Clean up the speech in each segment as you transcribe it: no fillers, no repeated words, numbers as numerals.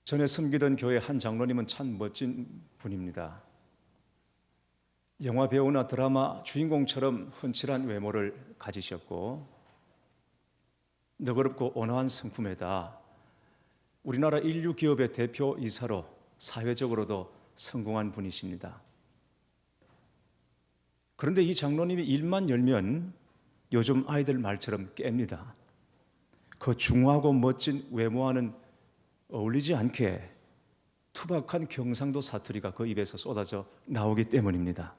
전에 섬기던 교회 한 장로님은 참 멋진 분입니다. 영화 배우나 드라마 주인공처럼 훤칠한 외모를 가지셨고 너그럽고 온화한 성품에다 우리나라 인류 기업의 대표 이사로 사회적으로도 성공한 분이십니다. 그런데 이 장로님이 일만 열면 요즘 아이들 말처럼 깹니다. 그 중후하고 멋진 외모와는 어울리지 않게 투박한 경상도 사투리가 그 입에서 쏟아져 나오기 때문입니다.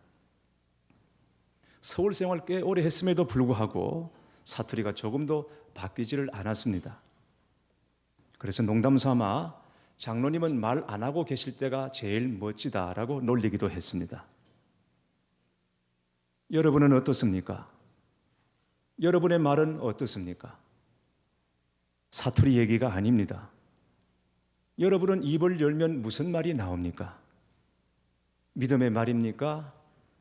서울 생활 꽤 오래 했음에도 불구하고 사투리가 조금도 바뀌지를 않았습니다. 그래서 농담 삼아 장로님은 말 안 하고 계실 때가 제일 멋지다라고 놀리기도 했습니다. 여러분은 어떻습니까? 여러분의 말은 어떻습니까? 사투리 얘기가 아닙니다. 여러분은 입을 열면 무슨 말이 나옵니까? 믿음의 말입니까?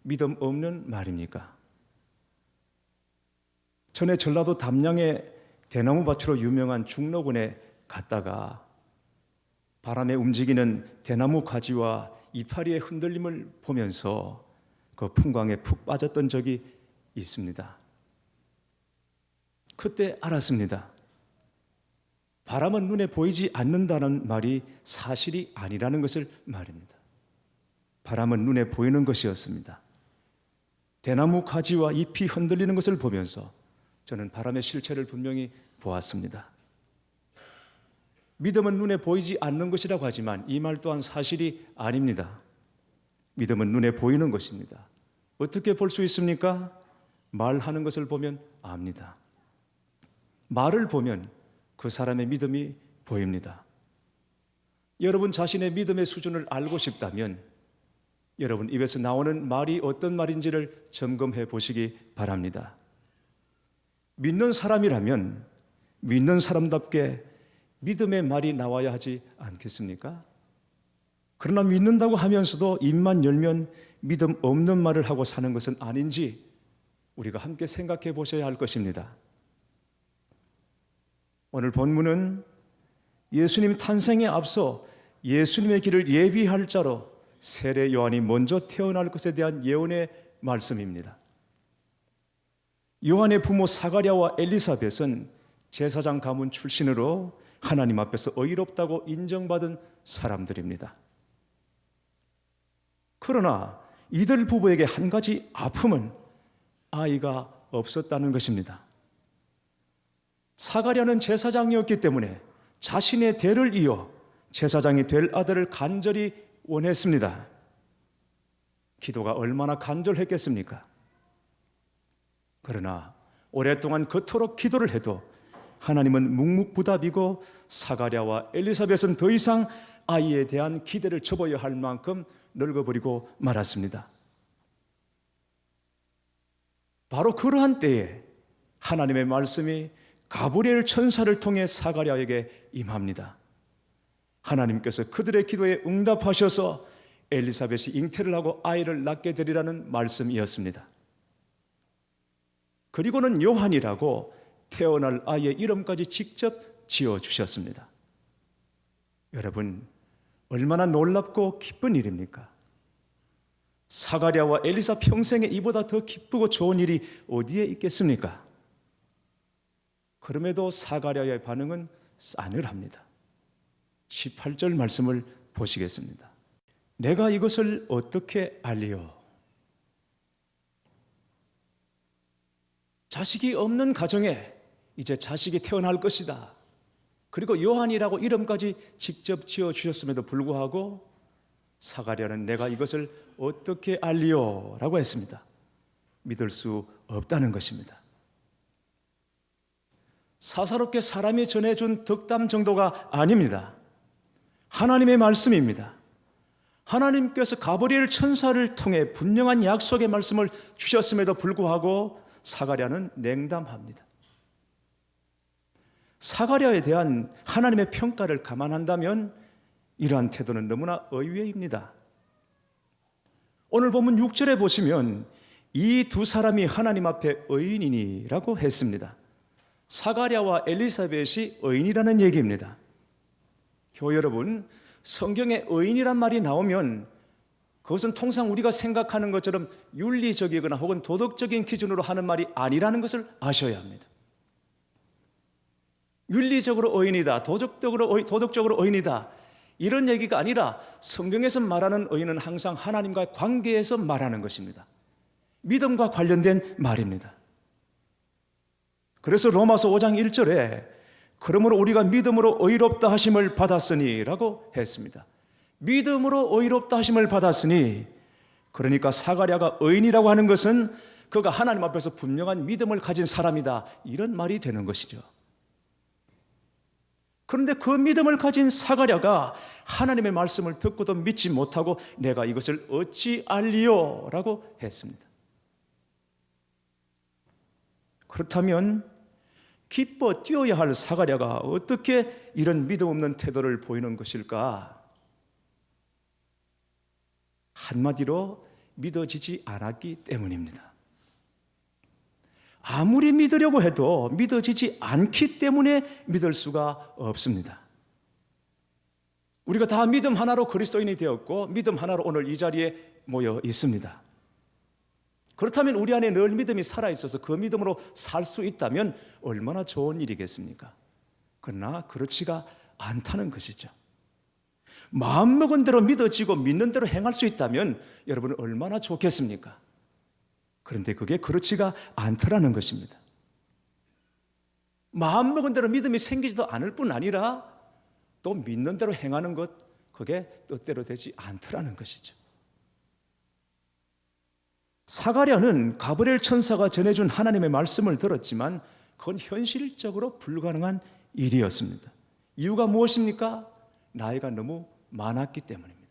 믿음 없는 말입니까? 전에 전라도 담양의 대나무밭으로 유명한 중록원에 갔다가 바람에 움직이는 대나무 가지와 이파리의 흔들림을 보면서 그 풍광에 푹 빠졌던 적이 있습니다. 그때 알았습니다. 바람은 눈에 보이지 않는다는 말이 사실이 아니라는 것을 말입니다. 바람은 눈에 보이는 것이었습니다. 대나무 가지와 잎이 흔들리는 것을 보면서 저는 바람의 실체를 분명히 보았습니다. 믿음은 눈에 보이지 않는 것이라고 하지만 이 말 또한 사실이 아닙니다. 믿음은 눈에 보이는 것입니다. 어떻게 볼 수 있습니까? 말하는 것을 보면 압니다. 말을 보면 그 사람의 믿음이 보입니다. 여러분 자신의 믿음의 수준을 알고 싶다면 여러분 입에서 나오는 말이 어떤 말인지를 점검해 보시기 바랍니다. 믿는 사람이라면 믿는 사람답게 믿음의 말이 나와야 하지 않겠습니까? 그러나 믿는다고 하면서도 입만 열면 믿음 없는 말을 하고 사는 것은 아닌지 우리가 함께 생각해 보셔야 할 것입니다. 오늘 본문은 예수님 탄생에 앞서 예수님의 길을 예비할 자로 세례 요한이 먼저 태어날 것에 대한 예언의 말씀입니다. 요한의 부모 사가랴와 엘리사벳은 제사장 가문 출신으로 하나님 앞에서 의롭다고 인정받은 사람들입니다. 그러나 이들 부부에게 한 가지 아픔은 아이가 없었다는 것입니다. 사가랴는 제사장이었기 때문에 자신의 대를 이어 제사장이 될 아들을 간절히 원했습니다. 기도가 얼마나 간절했겠습니까? 그러나 오랫동안 그토록 기도를 해도 하나님은 묵묵부답이고 사가랴와 엘리사벳은 더 이상 아이에 대한 기대를 접어야 할 만큼 늙어버리고 말았습니다. 바로 그러한 때에 하나님의 말씀이 가브리엘 천사를 통해 사가랴에게 임합니다. 하나님께서 그들의 기도에 응답하셔서 엘리사벳이 잉태를 하고 아이를 낳게 되리라는 말씀이었습니다. 그리고는 요한이라고 태어날 아이의 이름까지 직접 지어주셨습니다. 여러분, 얼마나 놀랍고 기쁜 일입니까? 사가랴와 엘리사 평생에 이보다 더 기쁘고 좋은 일이 어디에 있겠습니까? 그럼에도 사가랴의 반응은 싸늘합니다. 18절 말씀을 보시겠습니다. 내가 이것을 어떻게 알리오? 자식이 없는 가정에 이제 자식이 태어날 것이다. 그리고 요한이라고 이름까지 직접 지어주셨음에도 불구하고 사가랴는 내가 이것을 어떻게 알리오? 라고 했습니다. 믿을 수 없다는 것입니다. 사사롭게 사람이 전해준 덕담 정도가 아닙니다. 하나님의 말씀입니다. 하나님께서 가브리엘 천사를 통해 분명한 약속의 말씀을 주셨음에도 불구하고 사가랴는 냉담합니다. 사가랴에 대한 하나님의 평가를 감안한다면 이러한 태도는 너무나 의외입니다. 오늘 본문 6절에 보시면 이 두 사람이 하나님 앞에 의인이니라고 했습니다. 사가랴와 엘리사벳이 의인이라는 얘기입니다. 교회 여러분, 성경에 의인이란 말이 나오면 그것은 통상 우리가 생각하는 것처럼 윤리적이거나 혹은 도덕적인 기준으로 하는 말이 아니라는 것을 아셔야 합니다. 윤리적으로 의인이다, 도덕적으로 의인이다, 이런 얘기가 아니라 성경에서 말하는 의인은 항상 하나님과의 관계에서 말하는 것입니다. 믿음과 관련된 말입니다. 그래서 로마서 5장 1절에 그러므로 우리가 믿음으로 의롭다 하심을 받았으니 라고 했습니다. 믿음으로 의롭다 하심을 받았으니, 그러니까 사가랴가 의인이라고 하는 것은 그가 하나님 앞에서 분명한 믿음을 가진 사람이다, 이런 말이 되는 것이죠. 그런데 그 믿음을 가진 사가랴가 하나님의 말씀을 듣고도 믿지 못하고 내가 이것을 어찌 알리요? 라고 했습니다. 그렇다면 기뻐 뛰어야 할 사가랴가 어떻게 이런 믿음 없는 태도를 보이는 것일까? 한마디로 믿어지지 않았기 때문입니다. 아무리 믿으려고 해도 믿어지지 않기 때문에 믿을 수가 없습니다. 우리가 다 믿음 하나로 그리스도인이 되었고 믿음 하나로 오늘 이 자리에 모여 있습니다. 그렇다면 우리 안에 늘 믿음이 살아있어서 그 믿음으로 살 수 있다면 얼마나 좋은 일이겠습니까? 그러나 그렇지가 않다는 것이죠. 마음먹은 대로 믿어지고 믿는 대로 행할 수 있다면 여러분은 얼마나 좋겠습니까? 그런데 그게 그렇지가 않더라는 것입니다. 마음먹은 대로 믿음이 생기지도 않을 뿐 아니라 또 믿는 대로 행하는 것, 그게 뜻대로 되지 않더라는 것이죠. 사가랴는 가브리엘 천사가 전해준 하나님의 말씀을 들었지만 그건 현실적으로 불가능한 일이었습니다. 이유가 무엇입니까? 나이가 너무 많았기 때문입니다.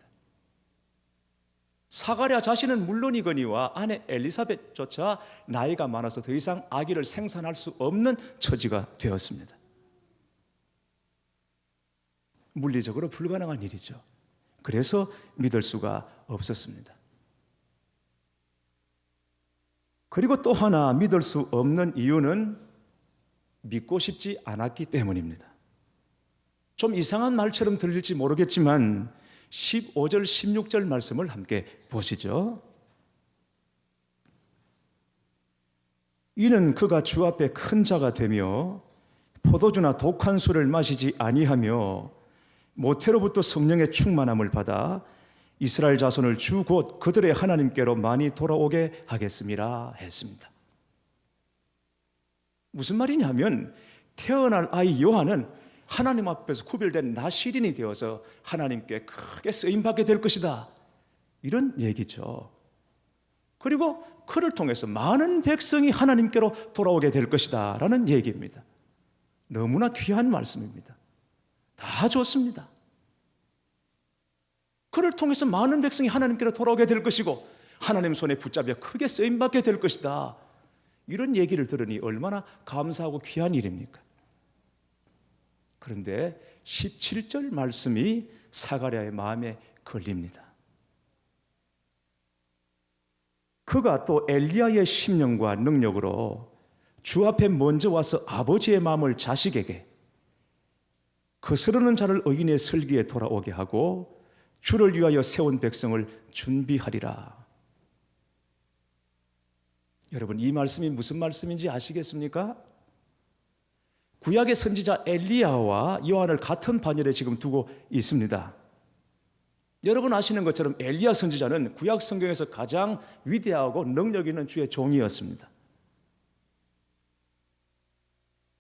사가랴 자신은 물론이거니와 아내 엘리사벳조차 나이가 많아서 더 이상 아기를 생산할 수 없는 처지가 되었습니다. 물리적으로 불가능한 일이죠. 그래서 믿을 수가 없었습니다. 그리고 또 하나 믿을 수 없는 이유는 믿고 싶지 않았기 때문입니다. 좀 이상한 말처럼 들릴지 모르겠지만 15절, 16절 말씀을 함께 보시죠. 이는 그가 주 앞에 큰 자가 되며 포도주나 독한 술을 마시지 아니하며 모태로부터 성령의 충만함을 받아 이스라엘 자손을 주 곧 그들의 하나님께로 많이 돌아오게 하겠습니다 했습니다. 무슨 말이냐면 태어날 아이 요한은 하나님 앞에서 구별된 나시린이 되어서 하나님께 크게 쓰임받게 될 것이다, 이런 얘기죠. 그리고 그를 통해서 많은 백성이 하나님께로 돌아오게 될 것이다 라는 얘기입니다. 너무나 귀한 말씀입니다. 다 좋습니다. 그를 통해서 많은 백성이 하나님께로 돌아오게 될 것이고 하나님 손에 붙잡혀 크게 쓰임받게 될 것이다, 이런 얘기를 들으니 얼마나 감사하고 귀한 일입니까? 그런데 17절 말씀이 사가랴의 마음에 걸립니다. 그가 또 엘리야의 심령과 능력으로 주 앞에 먼저 와서 아버지의 마음을 자식에게, 거스르는 자를 의인의 설기에 돌아오게 하고 주를 위하여 세운 백성을 준비하리라. 여러분, 이 말씀이 무슨 말씀인지 아시겠습니까? 구약의 선지자 엘리야와 요한을 같은 반열에 지금 두고 있습니다. 여러분 아시는 것처럼 엘리야 선지자는 구약 성경에서 가장 위대하고 능력 있는 주의 종이었습니다.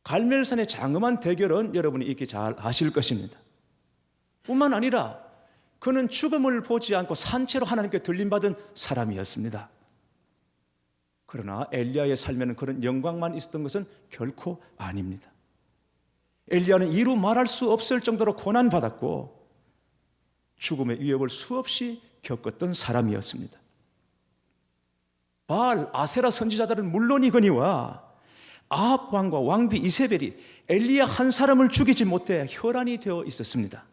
갈멜산의 장엄한 대결은 여러분이 익히 잘 아실 것입니다. 뿐만 아니라 그는 죽음을 보지 않고 산채로 하나님께 들림받은 사람이었습니다. 그러나 엘리야의 삶에는 그런 영광만 있었던 것은 결코 아닙니다. 엘리야는 이루 말할 수 없을 정도로 고난받았고 죽음의 위협을 수없이 겪었던 사람이었습니다. 바알, 아세라 선지자들은 물론이거니와 아합 왕과 왕비 이세벨이 엘리야 한 사람을 죽이지 못해 혈안이 되어 있었습니다.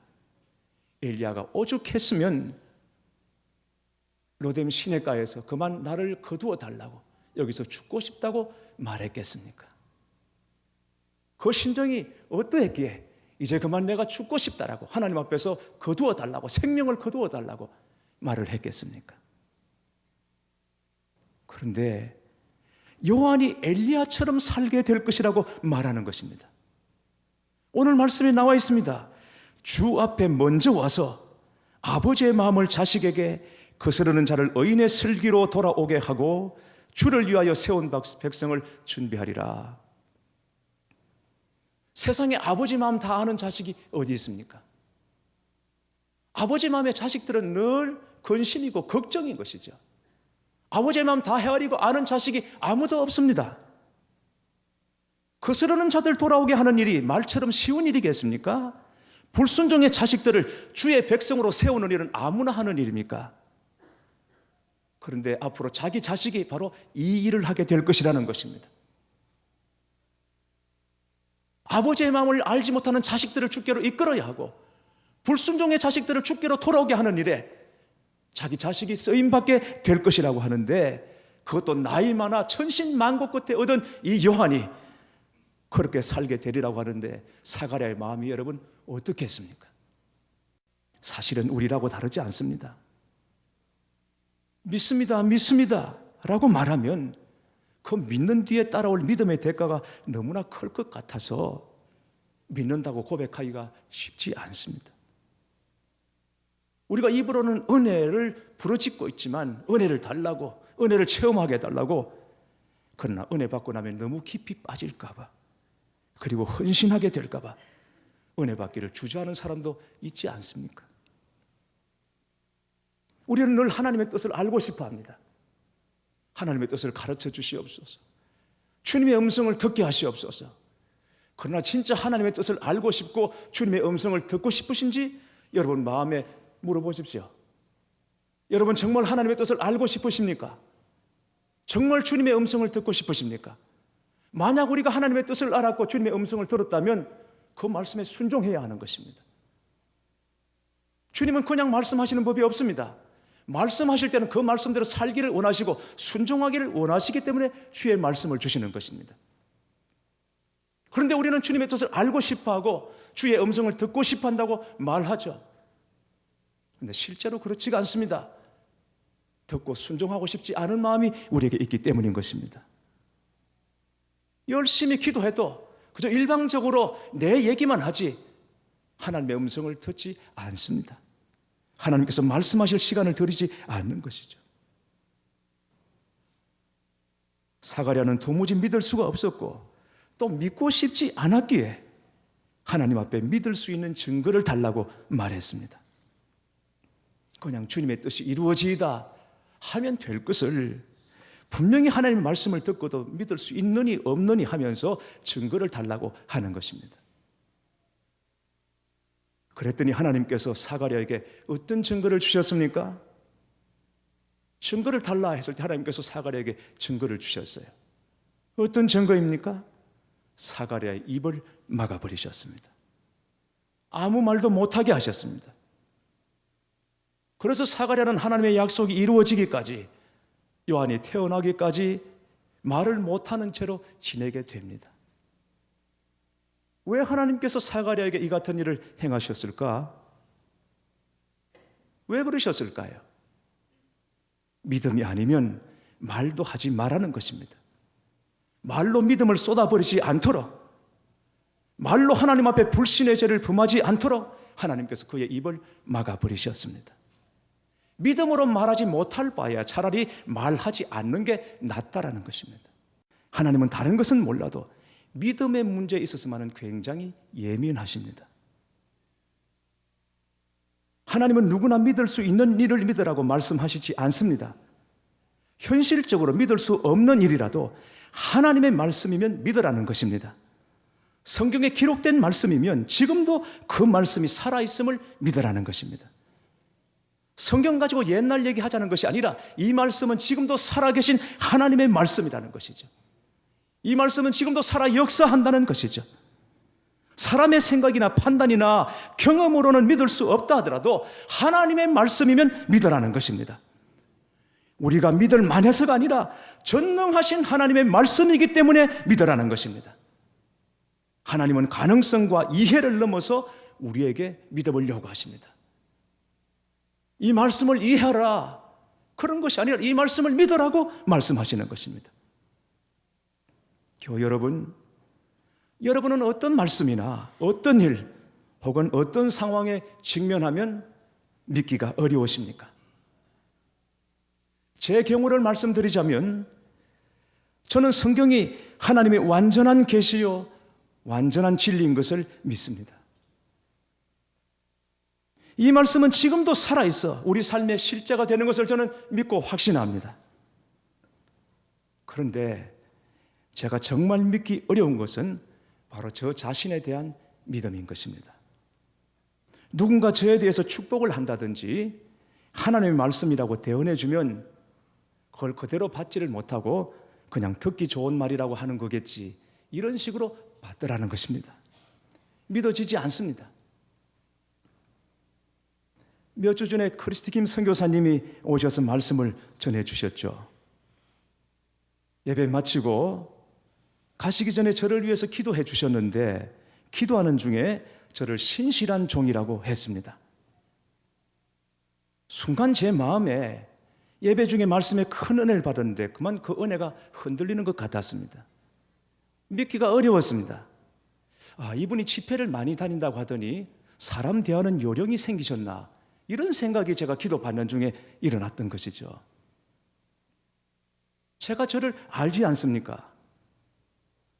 엘리야가 오죽했으면 로뎀 시내가에서 그만 나를 거두어 달라고, 여기서 죽고 싶다고 말했겠습니까? 그 심정이 어떠했기에 이제 그만 내가 죽고 싶다라고 하나님 앞에서 거두어 달라고, 생명을 거두어 달라고 말을 했겠습니까? 그런데 요한이 엘리야처럼 살게 될 것이라고 말하는 것입니다. 오늘 말씀에 나와 있습니다. 주 앞에 먼저 와서 아버지의 마음을 자식에게 거스르는 자를 의인의 슬기로 돌아오게 하고 주를 위하여 세운 백성을 준비하리라. 세상에 아버지 마음 다 아는 자식이 어디 있습니까? 아버지 마음의 자식들은 늘 근심이고 걱정인 것이죠. 아버지의 마음 다 헤아리고 아는 자식이 아무도 없습니다. 거스르는 자들 돌아오게 하는 일이 말처럼 쉬운 일이겠습니까? 불순종의 자식들을 주의 백성으로 세우는 일은 아무나 하는 일입니까? 그런데 앞으로 자기 자식이 바로 이 일을 하게 될 것이라는 것입니다. 아버지의 마음을 알지 못하는 자식들을 주께로 이끌어야 하고 불순종의 자식들을 주께로 돌아오게 하는 일에 자기 자식이 쓰임받게 될 것이라고 하는데, 그것도 나이 많아 천신만고 끝에 얻은 이 요한이 그렇게 살게 되리라고 하는데, 사가랴의 마음이 여러분 어떻겠습니까? 사실은 우리라고 다르지 않습니다. 믿습니다, 믿습니다 라고 말하면 그 믿는 뒤에 따라올 믿음의 대가가 너무나 클 것 같아서 믿는다고 고백하기가 쉽지 않습니다. 우리가 입으로는 은혜를 부르짖고 있지만, 은혜를 달라고, 은혜를 체험하게 해달라고, 그러나 은혜 받고 나면 너무 깊이 빠질까 봐, 그리고 헌신하게 될까 봐 은혜 받기를 주저하는 사람도 있지 않습니까? 우리는 늘 하나님의 뜻을 알고 싶어 합니다. 하나님의 뜻을 가르쳐 주시옵소서. 주님의 음성을 듣게 하시옵소서. 그러나 진짜 하나님의 뜻을 알고 싶고 주님의 음성을 듣고 싶으신지 여러분 마음에 물어보십시오. 여러분 정말 하나님의 뜻을 알고 싶으십니까? 정말 주님의 음성을 듣고 싶으십니까? 만약 우리가 하나님의 뜻을 알았고 주님의 음성을 들었다면 그 말씀에 순종해야 하는 것입니다. 주님은 그냥 말씀하시는 법이 없습니다. 말씀하실 때는 그 말씀대로 살기를 원하시고 순종하기를 원하시기 때문에 주의 말씀을 주시는 것입니다. 그런데 우리는 주님의 뜻을 알고 싶어하고 주의 음성을 듣고 싶어한다고 말하죠. 그런데 실제로 그렇지가 않습니다. 듣고 순종하고 싶지 않은 마음이 우리에게 있기 때문인 것입니다. 열심히 기도해도 그저 일방적으로 내 얘기만 하지 하나님의 음성을 듣지 않습니다. 하나님께서 말씀하실 시간을 드리지 않는 것이죠. 사가랴는 도무지 믿을 수가 없었고 또 믿고 싶지 않았기에 하나님 앞에 믿을 수 있는 증거를 달라고 말했습니다. 그냥 주님의 뜻이 이루어지이다 하면 될 것을 분명히 하나님의 말씀을 듣고도 믿을 수 있느니 없느니 하면서 증거를 달라고 하는 것입니다. 그랬더니 하나님께서 사가랴에게 어떤 증거를 주셨습니까? 증거를 달라 했을 때 하나님께서 사가랴에게 증거를 주셨어요. 어떤 증거입니까? 사가랴의 입을 막아버리셨습니다. 아무 말도 못하게 하셨습니다. 그래서 사가랴는 하나님의 약속이 이루어지기까지, 요한이 태어나기까지 말을 못하는 채로 지내게 됩니다. 왜 하나님께서 사가랴에게 이 같은 일을 행하셨을까? 왜 그러셨을까요? 믿음이 아니면 말도 하지 말라는 것입니다. 말로 믿음을 쏟아버리지 않도록, 말로 하나님 앞에 불신의 죄를 범하지 않도록 하나님께서 그의 입을 막아버리셨습니다. 믿음으로 말하지 못할 바에야 차라리 말하지 않는 게 낫다라는 것입니다. 하나님은 다른 것은 몰라도 믿음의 문제에 있어서만은 굉장히 예민하십니다. 하나님은 누구나 믿을 수 있는 일을 믿으라고 말씀하시지 않습니다. 현실적으로 믿을 수 없는 일이라도 하나님의 말씀이면 믿으라는 것입니다. 성경에 기록된 말씀이면 지금도 그 말씀이 살아있음을 믿으라는 것입니다. 성경 가지고 옛날 얘기하자는 것이 아니라 이 말씀은 지금도 살아계신 하나님의 말씀이라는 것이죠. 이 말씀은 지금도 살아 역사한다는 것이죠. 사람의 생각이나 판단이나 경험으로는 믿을 수 없다 하더라도 하나님의 말씀이면 믿으라는 것입니다. 우리가 믿을 만해서가 아니라 전능하신 하나님의 말씀이기 때문에 믿으라는 것입니다. 하나님은 가능성과 이해를 넘어서 우리에게 믿음을 요구하십니다. 이 말씀을 이해하라, 그런 것이 아니라 이 말씀을 믿으라고 말씀하시는 것입니다. 교회 여러분, 여러분은 어떤 말씀이나 어떤 일 혹은 어떤 상황에 직면하면 믿기가 어려우십니까? 제 경우를 말씀드리자면 저는 성경이 하나님의 완전한 계시요 완전한 진리인 것을 믿습니다. 이 말씀은 지금도 살아있어 우리 삶의 실제가 되는 것을 저는 믿고 확신합니다. 그런데 제가 정말 믿기 어려운 것은 바로 저 자신에 대한 믿음인 것입니다. 누군가 저에 대해서 축복을 한다든지 하나님의 말씀이라고 대언해주면 그걸 그대로 받지를 못하고 그냥 듣기 좋은 말이라고 하는 거겠지, 이런 식으로 받더라는 것입니다. 믿어지지 않습니다. 몇 주 전에 크리스티 김 선교사님이 오셔서 말씀을 전해주셨죠. 예배 마치고 가시기 전에 저를 위해서 기도해 주셨는데 기도하는 중에 저를 신실한 종이라고 했습니다. 순간 제 마음에 예배 중에 말씀에 큰 은혜를 받았는데 그만 그 은혜가 흔들리는 것 같았습니다. 믿기가 어려웠습니다. 이분이 집회를 많이 다닌다고 하더니 사람 대하는 요령이 생기셨나, 이런 생각이 제가 기도 받는 중에 일어났던 것이죠. 제가 저를 알지 않습니까?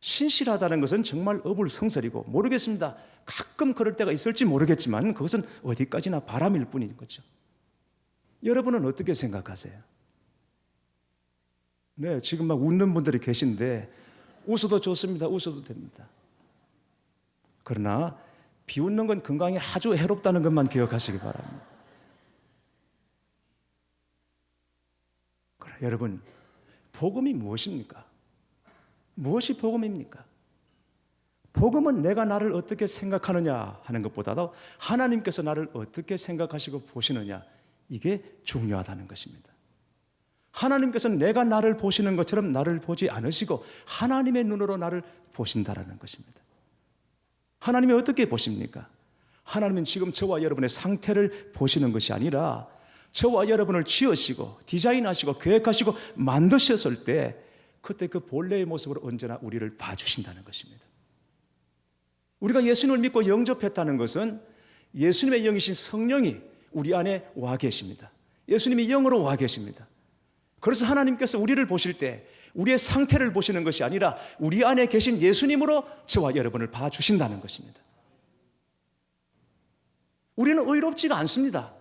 신실하다는 것은 정말 어불성설이고, 모르겠습니다. 가끔 그럴 때가 있을지 모르겠지만 그것은 어디까지나 바람일 뿐인 거죠. 여러분은 어떻게 생각하세요? 네, 지금 막 웃는 분들이 계신데 웃어도 좋습니다. 웃어도 됩니다. 그러나 비웃는 건 건강에 아주 해롭다는 것만 기억하시기 바랍니다. 그래, 여러분, 복음이 무엇입니까? 무엇이 복음입니까? 복음은 내가 나를 어떻게 생각하느냐 하는 것보다도 하나님께서 나를 어떻게 생각하시고 보시느냐, 이게 중요하다는 것입니다. 하나님께서는 내가 나를 보시는 것처럼 나를 보지 않으시고 하나님의 눈으로 나를 보신다라는 것입니다. 하나님이 어떻게 보십니까? 하나님은 지금 저와 여러분의 상태를 보시는 것이 아니라 저와 여러분을 지으시고 디자인하시고 계획하시고 만드셨을 때 그때 그 본래의 모습으로 언제나 우리를 봐주신다는 것입니다. 우리가 예수님을 믿고 영접했다는 것은 예수님의 영이신 성령이 우리 안에 와 계십니다. 예수님이 영으로 와 계십니다. 그래서 하나님께서 우리를 보실 때 우리의 상태를 보시는 것이 아니라 우리 안에 계신 예수님으로 저와 여러분을 봐주신다는 것입니다. 우리는 의롭지가 않습니다.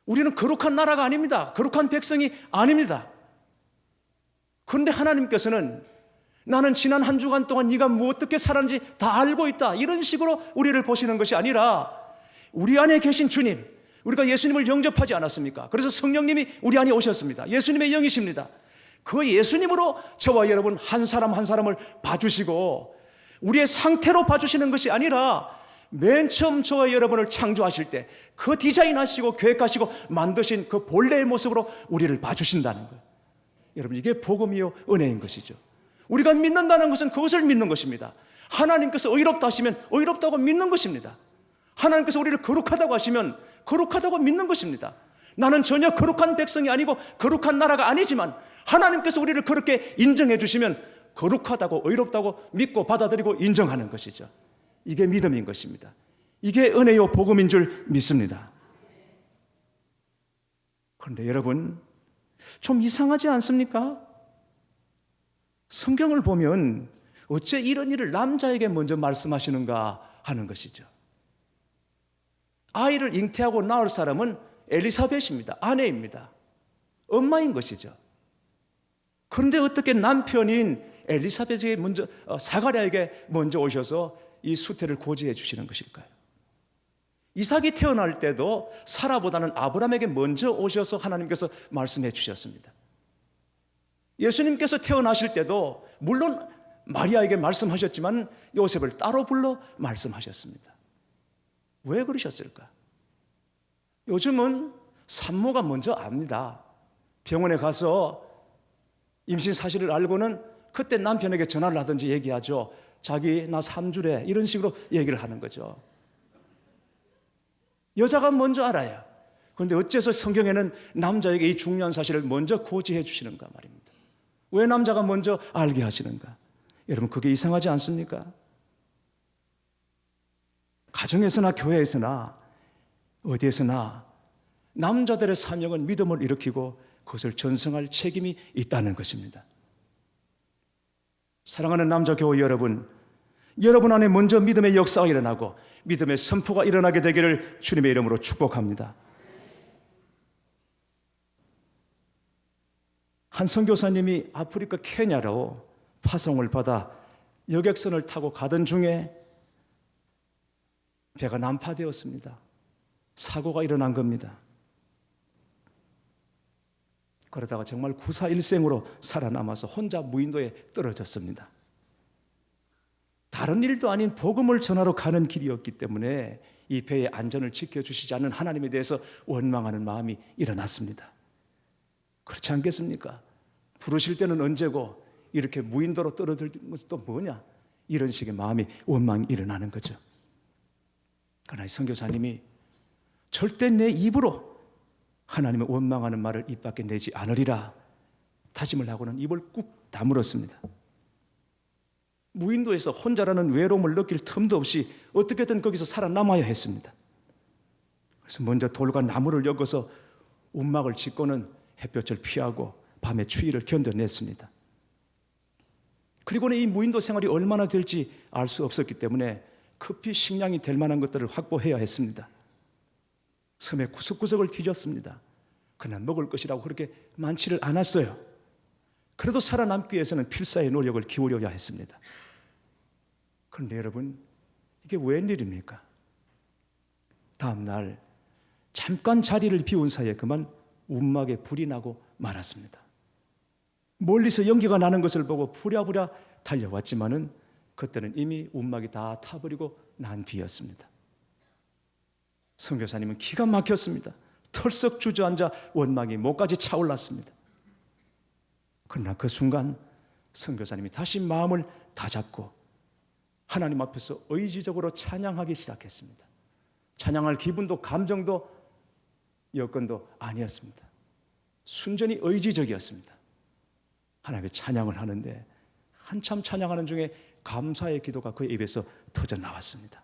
우리는 거룩한 나라가 아닙니다. 거룩한 백성이 아닙니다. 그런데 하나님께서는 나는 지난 한 주간 동안 네가 뭐 어떻게 살았는지 다 알고 있다, 이런 식으로 우리를 보시는 것이 아니라 우리 안에 계신 주님, 우리가 예수님을 영접하지 않았습니까? 그래서 성령님이 우리 안에 오셨습니다. 예수님의 영이십니다. 그 예수님으로 저와 여러분 한 사람 한 사람을 봐주시고 우리의 상태로 봐주시는 것이 아니라 맨 처음 저와 여러분을 창조하실 때 그 디자인하시고 계획하시고 만드신 그 본래의 모습으로 우리를 봐주신다는 거예요. 여러분, 이게 복음이요 은혜인 것이죠. 우리가 믿는다는 것은 그것을 믿는 것입니다. 하나님께서 의롭다 하시면 의롭다고 믿는 것입니다. 하나님께서 우리를 거룩하다고 하시면 거룩하다고 믿는 것입니다. 나는 전혀 거룩한 백성이 아니고 거룩한 나라가 아니지만 하나님께서 우리를 그렇게 인정해 주시면 거룩하다고 의롭다고 믿고 받아들이고 인정하는 것이죠. 이게 믿음인 것입니다. 이게 은혜요 복음인 줄 믿습니다. 그런데 여러분, 좀 이상하지 않습니까? 성경을 보면 어째 이런 일을 남자에게 먼저 말씀하시는가 하는 것이죠. 아이를 잉태하고 낳을 사람은 엘리사벳입니다. 아내입니다. 엄마인 것이죠. 그런데 어떻게 남편인 엘리사벳에게 먼저, 사가랴에게 먼저 오셔서 이 수태를 고지해 주시는 것일까요? 이삭이 태어날 때도 사라보다는 아브라함에게 먼저 오셔서 하나님께서 말씀해 주셨습니다. 예수님께서 태어나실 때도 물론 마리아에게 말씀하셨지만 요셉을 따로 불러 말씀하셨습니다. 왜 그러셨을까? 요즘은 산모가 먼저 압니다. 병원에 가서 임신 사실을 알고는 그때 남편에게 전화를 하든지 얘기하죠. 자기 나 3주래 이런 식으로 얘기를 하는 거죠. 여자가 먼저 알아요. 그런데 어째서 성경에는 남자에게 이 중요한 사실을 먼저 고지해 주시는가 말입니다. 왜 남자가 먼저 알게 하시는가? 여러분, 그게 이상하지 않습니까? 가정에서나 교회에서나 어디에서나 남자들의 사명은 믿음을 일으키고 그것을 전승할 책임이 있다는 것입니다. 사랑하는 남자 교회 여러분, 여러분 안에 먼저 믿음의 역사가 일어나고 믿음의 선포가 일어나게 되기를 주님의 이름으로 축복합니다. 한 선교사님이 아프리카 케냐로 파송을 받아 여객선을 타고 가던 중에 배가 난파되었습니다. 사고가 일어난 겁니다. 그러다가 정말 구사일생으로 살아남아서 혼자 무인도에 떨어졌습니다. 다른 일도 아닌 복음을 전하러 가는 길이었기 때문에 이 배의 안전을 지켜주시지 않는 하나님에 대해서 원망하는 마음이 일어났습니다. 그렇지 않겠습니까? 부르실 때는 언제고 이렇게 무인도로 떨어질 것은 또 뭐냐? 이런 식의 마음이 원망이 일어나는 거죠. 그러나 이 선교사님이 절대 내 입으로 하나님을 원망하는 말을 입 밖에 내지 않으리라 다짐을 하고는 입을 꾹 다물었습니다. 무인도에서 혼자라는 외로움을 느낄 틈도 없이 어떻게든 거기서 살아남아야 했습니다. 그래서 먼저 돌과 나무를 엮어서 움막을 짓고는 햇볕을 피하고 밤의 추위를 견뎌냈습니다. 그리고는 이 무인도 생활이 얼마나 될지 알 수 없었기 때문에 급히 식량이 될 만한 것들을 확보해야 했습니다. 섬의 구석구석을 뒤졌습니다. 그러나 먹을 것이라고 그렇게 많지를 않았어요. 그래도 살아남기 위해서는 필사의 노력을 기울여야 했습니다. 그런데 여러분, 이게 웬일입니까? 다음 날 잠깐 자리를 비운 사이에 그만 움막에 불이 나고 말았습니다. 멀리서 연기가 나는 것을 보고 부랴부랴 달려왔지만은 그때는 이미 움막이 다 타버리고 난 뒤였습니다. 선교사님은 기가 막혔습니다. 털썩 주저앉아 원망이 목까지 차올랐습니다. 그러나 그 순간 선교사님이 다시 마음을 다잡고 하나님 앞에서 의지적으로 찬양하기 시작했습니다. 찬양할 기분도 감정도 여건도 아니었습니다. 순전히 의지적이었습니다. 하나님의 찬양을 하는데 한참 찬양하는 중에 감사의 기도가 그의 입에서 터져 나왔습니다.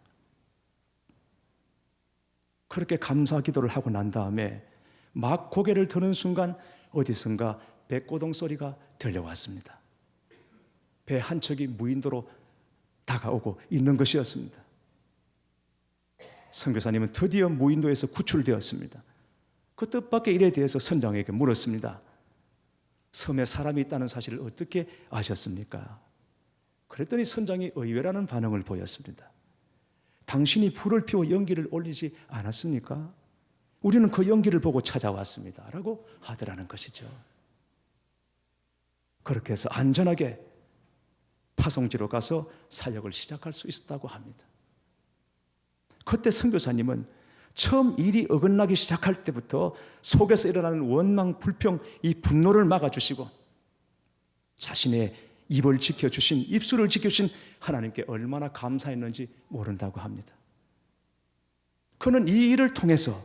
그렇게 감사 기도를 하고 난 다음에 막 고개를 드는 순간 어디선가 배고동 소리가 들려왔습니다. 배 한 척이 무인도로 다가오고 있는 것이었습니다. 선교사님은 드디어 무인도에서 구출되었습니다. 그 뜻밖의 일에 대해서 선장에게 물었습니다. 섬에 사람이 있다는 사실을 어떻게 아셨습니까? 그랬더니 선장이 의외라는 반응을 보였습니다. 당신이 불을 피워 연기를 올리지 않았습니까? 우리는 그 연기를 보고 찾아왔습니다. 라고 하더라는 것이죠. 그렇게 해서 안전하게 파송지로 가서 사역을 시작할 수 있었다고 합니다. 그때 선교사님은 처음 일이 어긋나기 시작할 때부터 속에서 일어나는 원망, 불평, 이 분노를 막아주시고 자신의 입을 지켜주신, 입술을 지켜주신 하나님께 얼마나 감사했는지 모른다고 합니다. 그는 이 일을 통해서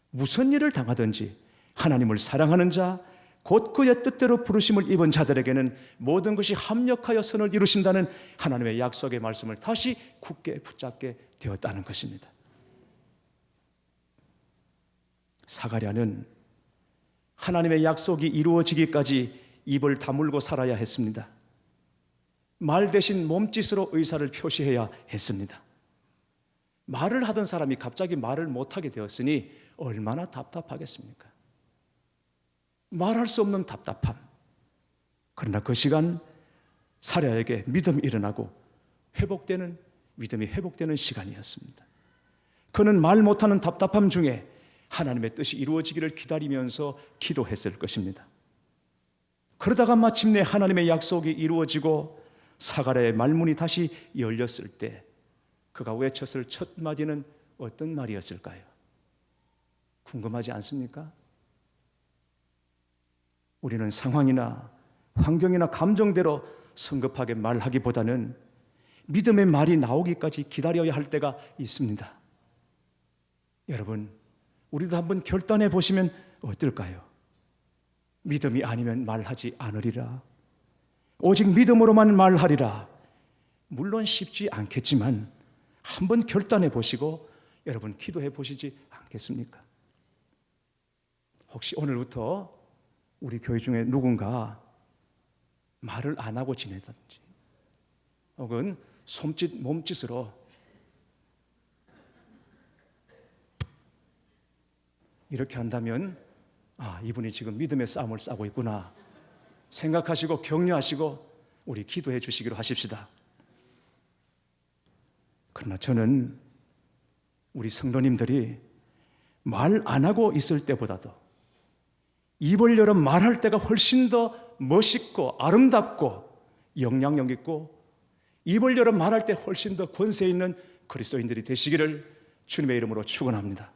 무슨 일을 당하든지 하나님을 사랑하는 자, 곧 그의 뜻대로 부르심을 입은 자들에게는 모든 것이 합력하여 선을 이루신다는 하나님의 약속의 말씀을 다시 굳게 붙잡게 되었다는 것입니다. 사가랴는 하나님의 약속이 이루어지기까지 입을 다물고 살아야 했습니다. 말 대신 몸짓으로 의사를 표시해야 했습니다. 말을 하던 사람이 갑자기 말을 못하게 되었으니 얼마나 답답하겠습니까? 말할 수 없는 답답함. 그러나 그 시간 사랴에게 믿음이 일어나고 믿음이 회복되는 시간이었습니다. 그는 말 못하는 답답함 중에 하나님의 뜻이 이루어지기를 기다리면서 기도했을 것입니다. 그러다가 마침내 하나님의 약속이 이루어지고 사가랴의 말문이 다시 열렸을 때 그가 외쳤을 첫 마디는 어떤 말이었을까요? 궁금하지 않습니까? 우리는 상황이나 환경이나 감정대로 성급하게 말하기보다는 믿음의 말이 나오기까지 기다려야 할 때가 있습니다. 여러분, 우리도 한번 결단해 보시면 어떨까요? 믿음이 아니면 말하지 않으리라. 오직 믿음으로만 말하리라. 물론 쉽지 않겠지만 한번 결단해 보시고 여러분 기도해 보시지 않겠습니까? 혹시 오늘부터 우리 교회 중에 누군가 말을 안 하고 지내든지 혹은 손짓 몸짓으로 이렇게 한다면 이분이 지금 믿음의 싸움을 싸고 있구나 생각하시고 격려하시고 우리 기도해 주시기로 하십시다. 그러나 저는 우리 성도님들이 말 안 하고 있을 때보다도 입을 열어 말할 때가 훨씬 더 멋있고 아름답고 영향력 있고 입을 열어 말할 때 훨씬 더 권세 있는 그리스도인들이 되시기를 주님의 이름으로 축원합니다.